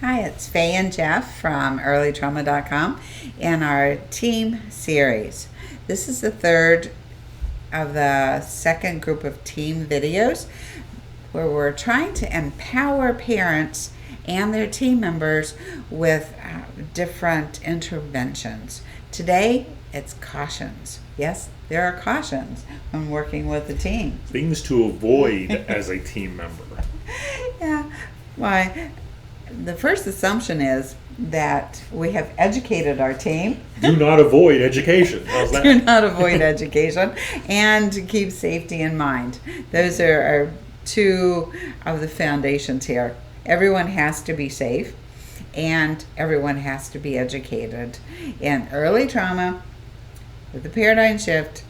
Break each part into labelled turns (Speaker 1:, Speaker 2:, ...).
Speaker 1: Hi, it's Faye and Jeff from earlytrauma.com in our team series. This is the third of the second group of team videos where we're trying to empower parents and their team members with different interventions. Today, it's cautions. Yes, there are cautions when working with the team.
Speaker 2: Things to avoid as a team member.
Speaker 1: Yeah, why? The first assumption is that we have educated our team.
Speaker 2: Do not avoid education. How's that?
Speaker 1: Do not avoid education and keep safety in mind. Those are two of the foundations here. Everyone has to be safe and everyone has to be educated in early trauma with the paradigm shift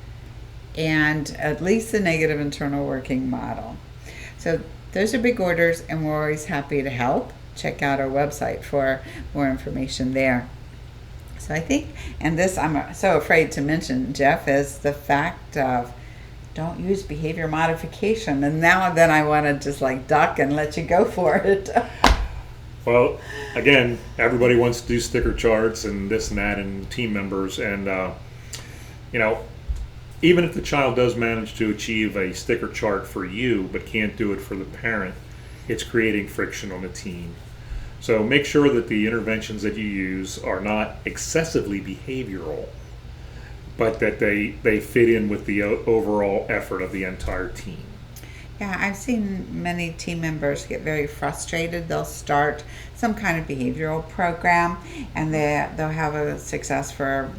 Speaker 1: and at least the negative internal working model. So those are big orders and we're always happy to help. Check out our website for more information there. So I think, and this I'm so afraid to mention, Jeff, is the fact of don't use behavior modification. And now then I want to just like duck and let you go for it.
Speaker 2: Well, again, everybody wants to do sticker charts and this and that and team members. And, even if the child does manage to achieve a sticker chart for you but can't do it for the parent, it's creating friction on the team. So make sure that the interventions that you use are not excessively behavioral, but that they fit in with the overall effort of the entire team.
Speaker 1: Yeah, I've seen many team members get very frustrated. They'll start some kind of behavioral program and they'll have a success for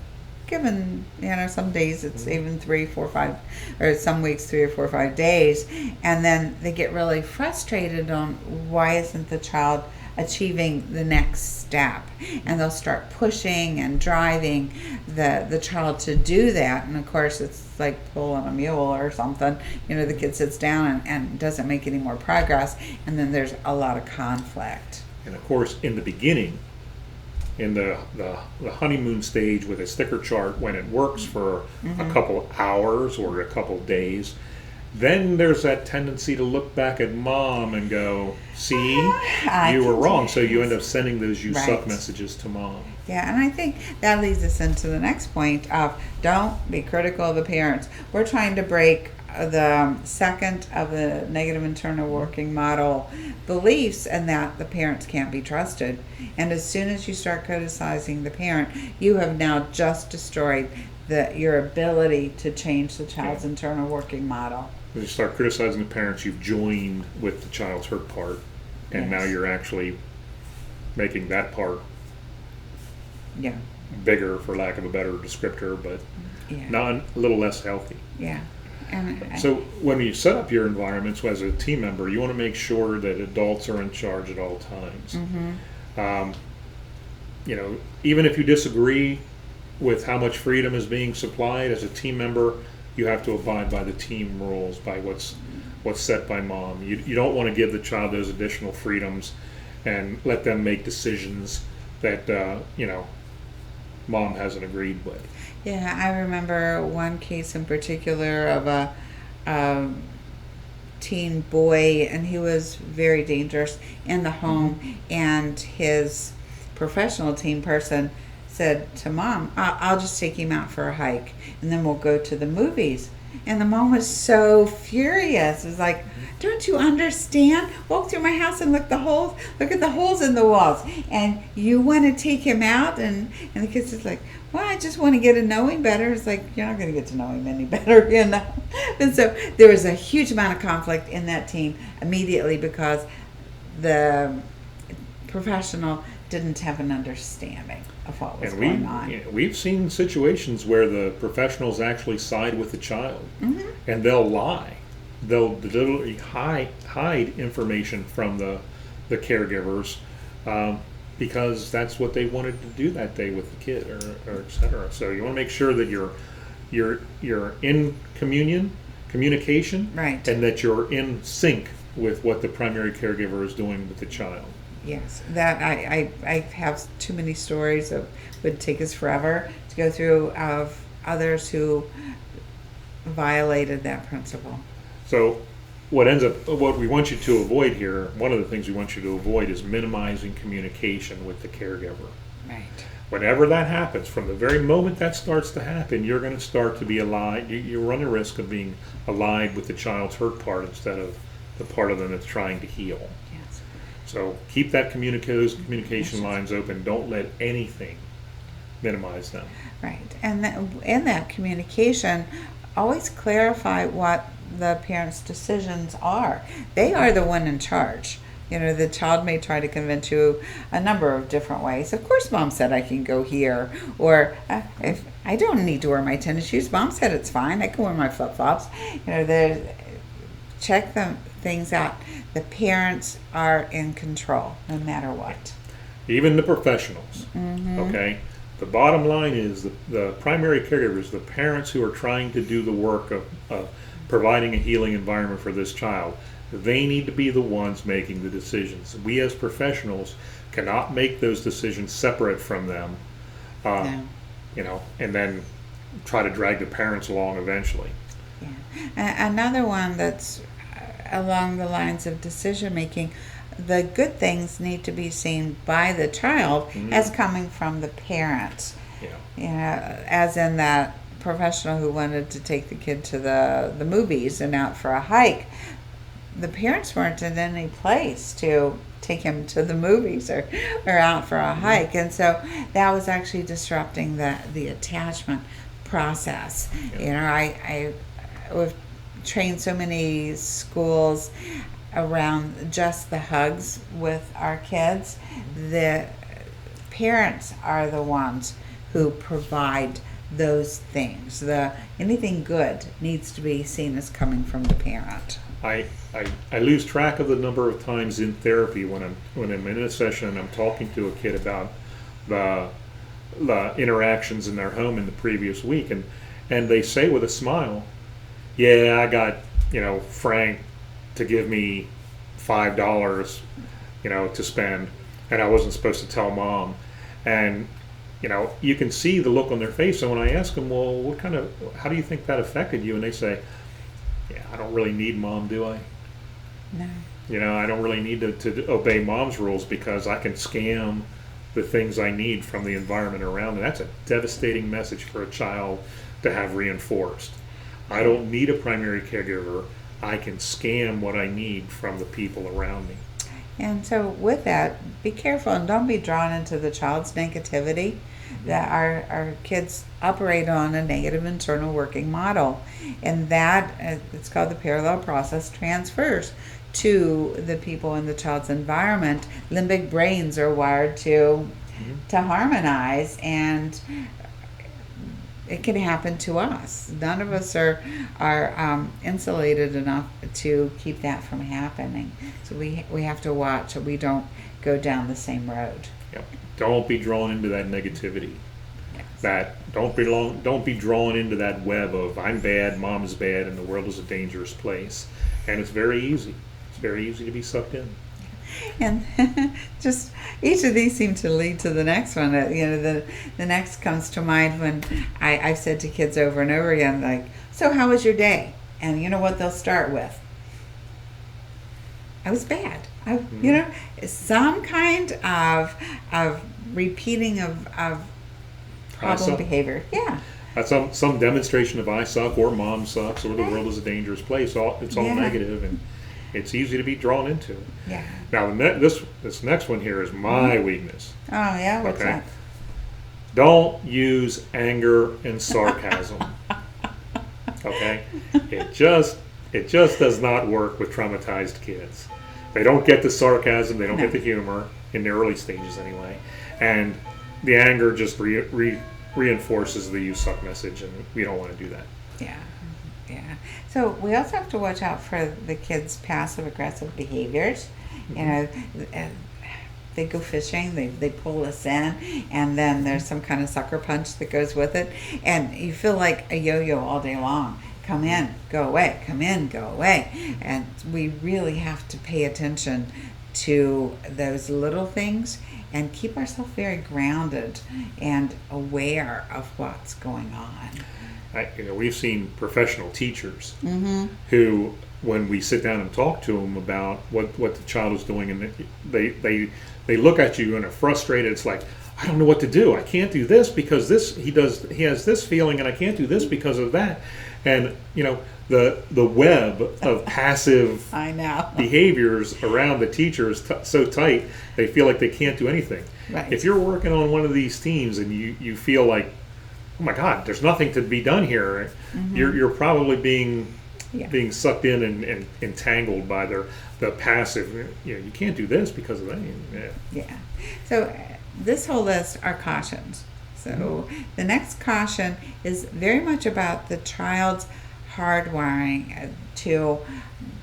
Speaker 1: given, some days it's even 3, 4, 5, or some weeks 3 or 4 or 5 days, and then they get really frustrated on why isn't the child achieving the next step, and they'll start pushing and driving the child to do that. And of course it's like pulling a mule or something. The kid sits down and doesn't make any more progress, and then there's a lot of conflict.
Speaker 2: And of course, in the beginning, in the honeymoon stage with a sticker chart, when it works for a couple hours or a couple days, then there's that tendency to look back at mom and go, see, you were wrong. So you end up sending those you suck messages to mom.
Speaker 1: Yeah, and I think that leads us into the next point of don't be critical of the parents. We're trying to break the second of the negative internal working model beliefs, and that the parents can't be trusted. And as soon as you start criticizing the parent, you have now just destroyed your ability to change the child's internal working model.
Speaker 2: When you start criticizing the parents, you've joined with the child's hurt part, and now you're actually making that part bigger, for lack of a better descriptor, but a little less healthy.
Speaker 1: Yeah.
Speaker 2: So when you set up your environments as a team member, you want to make sure that adults are in charge at all times. Even if you disagree with how much freedom is being supplied as a team member, you have to abide by the team rules, by what's set by mom. You don't want to give the child those additional freedoms and let them make decisions that mom hasn't agreed with.
Speaker 1: Yeah, I remember one case in particular of a teen boy, and he was very dangerous in the home, and his professional team person said to mom, I'll just take him out for a hike and then we'll go to the movies. And the mom was so furious. It was like, don't you understand? Walk through my house and look at the holes in the walls. And you want to take him out? And the kid's just like, well, I just want to get to know him better. It's like, you're not going to get to know him any better, And so there was a huge amount of conflict in that team immediately because the professional didn't have an understanding of what was going on.
Speaker 2: We've seen situations where the professionals actually side with the child, and they'll lie. They'll literally hide information from the caregivers because that's what they wanted to do that day with the kid, or et cetera. So you want to make sure that you're in communication,
Speaker 1: right,
Speaker 2: and that you're in sync with what the primary caregiver is doing with the child.
Speaker 1: Yes, that I have too many stories of, would take us forever to go through, of others who violated that principle.
Speaker 2: So what we want you to avoid here, one of the things we want you to avoid is minimizing communication with the caregiver.
Speaker 1: Right.
Speaker 2: Whenever that happens, from the very moment that starts to happen, you're going to start to be allied. You run the risk of being allied with the child's hurt part instead of the part of them that's trying to heal.
Speaker 1: Yes.
Speaker 2: So keep that communication lines open. Don't let anything minimize them.
Speaker 1: Right. And in that communication, always clarify what the parents' decisions are. They are the one in charge. You know, the child may try to convince you a number of different ways. Of course, mom said I can go here, or if I don't need to wear my tennis shoes, mom said it's fine. I can wear my flip flops. You know, check them things out. The parents are in control, no matter what.
Speaker 2: Even the professionals.
Speaker 1: Mm-hmm.
Speaker 2: Okay. The bottom line is the primary caregivers, the parents who are trying to do the work of providing a healing environment for this child. They need to be the ones making the decisions. We as professionals cannot make those decisions separate from them,
Speaker 1: No.
Speaker 2: you know, and then try to drag the parents along eventually.
Speaker 1: Yeah. Another one that's along the lines of decision making, the good things need to be seen by the child as coming from the parents.
Speaker 2: Yeah.
Speaker 1: You know, as in that professional who wanted to take the kid to the movies and out for a hike. The parents weren't in any place to take him to the movies or out for a hike, and so that was actually disrupting the attachment process.
Speaker 2: Yeah.
Speaker 1: You know, we've trained so many schools around just the hugs with our kids. The parents are the ones who provide those things. Anything good needs to be seen as coming from the parent.
Speaker 2: I lose track of the number of times in therapy when I'm in a session and I'm talking to a kid about the interactions in their home in the previous week, and they say with a smile, "Yeah, I got, you know, Frank to give me $5, you know, to spend, and I wasn't supposed to tell mom." And you know, you can see the look on their face. And when I ask them, "Well, how do you think that affected you?" and they say, "Yeah, I don't really need mom, do I?
Speaker 1: No.
Speaker 2: You know, I don't really need to obey mom's rules because I can scam the things I need from the environment around me." That's a devastating message for a child to have reinforced. I don't need a primary caregiver. I can scam what I need from the people around me.
Speaker 1: And so with that, be careful and don't be drawn into the child's negativity. That our kids operate on a negative internal working model, and that it's called the parallel process transfers to the people in the child's environment. Limbic brains are wired to harmonize, and it can happen to us. None of us are insulated enough to keep that from happening. So we have to watch so we don't go down the same road.
Speaker 2: Yep. Don't be drawn into that negativity.
Speaker 1: Yes.
Speaker 2: Don't be drawn into that web of I'm bad, mom's bad, and the world is a dangerous place. And it's very easy. It's very easy to be sucked in.
Speaker 1: And just each of these seem to lead to the next one. You know, the next comes to mind when I've said to kids over and over again, like, "So how was your day?" And you know what they'll start with? "I was bad." You know, some kind of repeating of problem behavior. Yeah.
Speaker 2: Some demonstration of I suck or mom sucks or the world is a dangerous place. It's all negative, and it's easy to be drawn into.
Speaker 1: Yeah.
Speaker 2: Now this next one here is my weakness.
Speaker 1: Oh yeah, what's that?
Speaker 2: Don't use anger and sarcasm. Okay? It just does not work with traumatized kids. They don't get the sarcasm, they don't get the humor in the early stages anyway, and the anger just reinforces the "you suck" message, and we don't want to do that.
Speaker 1: Yeah. So we also have to watch out for the kids' passive aggressive behaviors. You know, they go fishing, they pull us in, and then there's some kind of sucker punch that goes with it, and you feel like a yo-yo all day long. Come in, go away, come in, go away. And we really have to pay attention to those little things and keep ourselves very grounded and aware of what's going on.
Speaker 2: We've seen professional teachers who when we sit down and talk to them about what the child is doing, and they look at you and are frustrated. It's like, I don't know what to do. I can't do this because he has this feeling, and I can't do this because of that. And the web of passive
Speaker 1: I know.
Speaker 2: behaviors around the teacher is so tight, they feel like they can't do anything.
Speaker 1: Right.
Speaker 2: If you're working on one of these teams and you feel like, oh my God, there's nothing to be done here, you're probably being sucked in and entangled by the passive. You can't do this because of that.
Speaker 1: Yeah. So this whole list are cautions. So the next caution is very much about the child's hardwiring to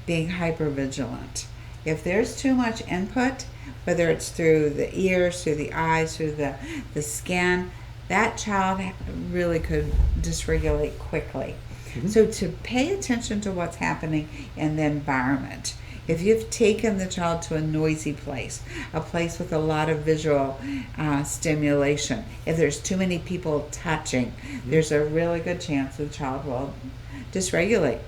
Speaker 1: being hypervigilant. If there's too much input, whether it's through the ears, through the eyes, through the skin, that child really could dysregulate quickly. So to pay attention to what's happening in the environment. If you've taken the child to a noisy place, a place with a lot of visual stimulation, if there's too many people touching, there's a really good chance the child will dysregulate.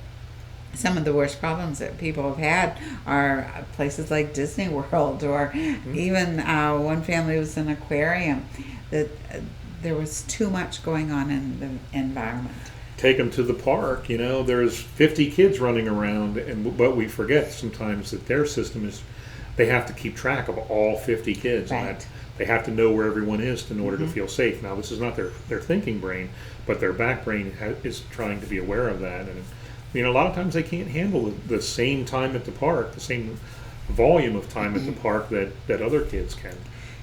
Speaker 1: Some of the worst problems that people have had are places like Disney World, or even one family was in an aquarium, that there was too much going on in the environment.
Speaker 2: Take them to the park. There's 50 kids running around, but we forget sometimes that their system is, they have to keep track of all 50 kids.
Speaker 1: Right.
Speaker 2: And they have to know where everyone is in order to feel safe. Now, this is not their thinking brain, but their back brain is trying to be aware of that. And a lot of times they can't handle the same time at the park, the same volume of time at the park that other kids can,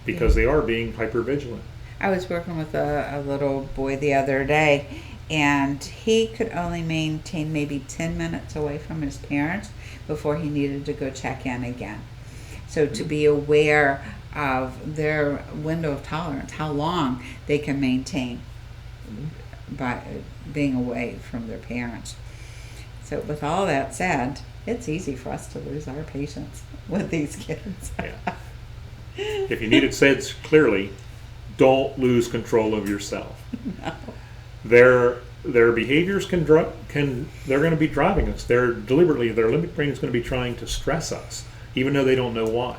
Speaker 2: because they are being hypervigilant.
Speaker 1: I was working with a little boy the other day, and he could only maintain maybe 10 minutes away from his parents before he needed to go check in again. So to be aware of their window of tolerance, how long they can maintain by being away from their parents. So with all that said, it's easy for us to lose our patience with these kids.
Speaker 2: If you need it said clearly, don't lose control of yourself.
Speaker 1: No.
Speaker 2: Their behaviors they're going to be driving us. Their limbic brain is going to be trying to stress us, even though they don't know why.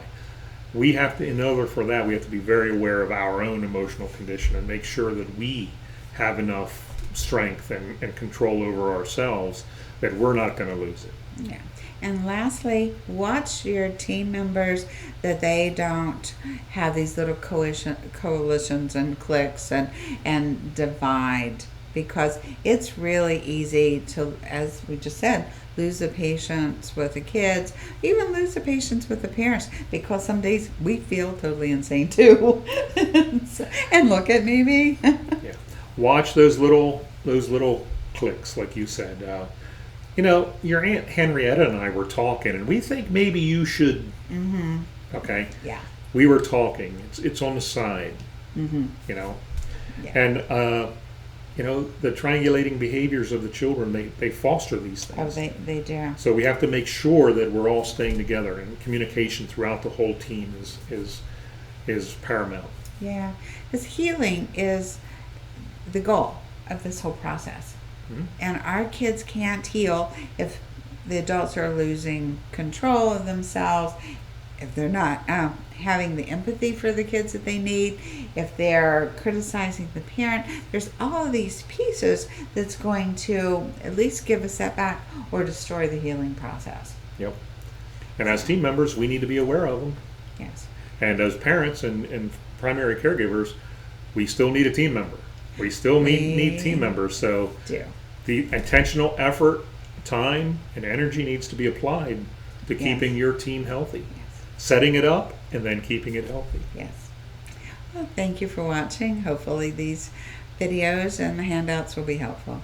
Speaker 2: We have to, in order for that, we have to be very aware of our own emotional condition and make sure that we have enough strength and control over ourselves that we're not going to lose it.
Speaker 1: Yeah. And lastly, watch your team members, that they don't have these little coalitions and cliques and divide, because it's really easy to, as we just said, lose the patience with the kids, even lose the patience with the parents, because some days we feel totally insane too. And look at me.
Speaker 2: Yeah. Watch those little cliques, like you said. Your Aunt Henrietta and I were talking, and we think maybe you should. Okay.
Speaker 1: Yeah.
Speaker 2: We were talking. It's on the side. Yeah. And the triangulating behaviors of the children, they foster these things.
Speaker 1: Oh, they do.
Speaker 2: So we have to make sure that we're all staying together, and communication throughout the whole team is paramount.
Speaker 1: Yeah, because healing is the goal of this whole process. And our kids can't heal if the adults are losing control of themselves, if they're not having the empathy for the kids that they need, if they're criticizing the parent. There's all of these pieces that's going to at least give a setback or destroy the healing process.
Speaker 2: Yep. And as team members, we need to be aware of them.
Speaker 1: Yes.
Speaker 2: And as parents and primary caregivers, we still need a team member. We still need team members. So the intentional effort, time, and energy needs to be applied to keeping your team healthy. Setting it up and then keeping it healthy.
Speaker 1: Yes. Well, thank you for watching. Hopefully these videos and the handouts will be helpful.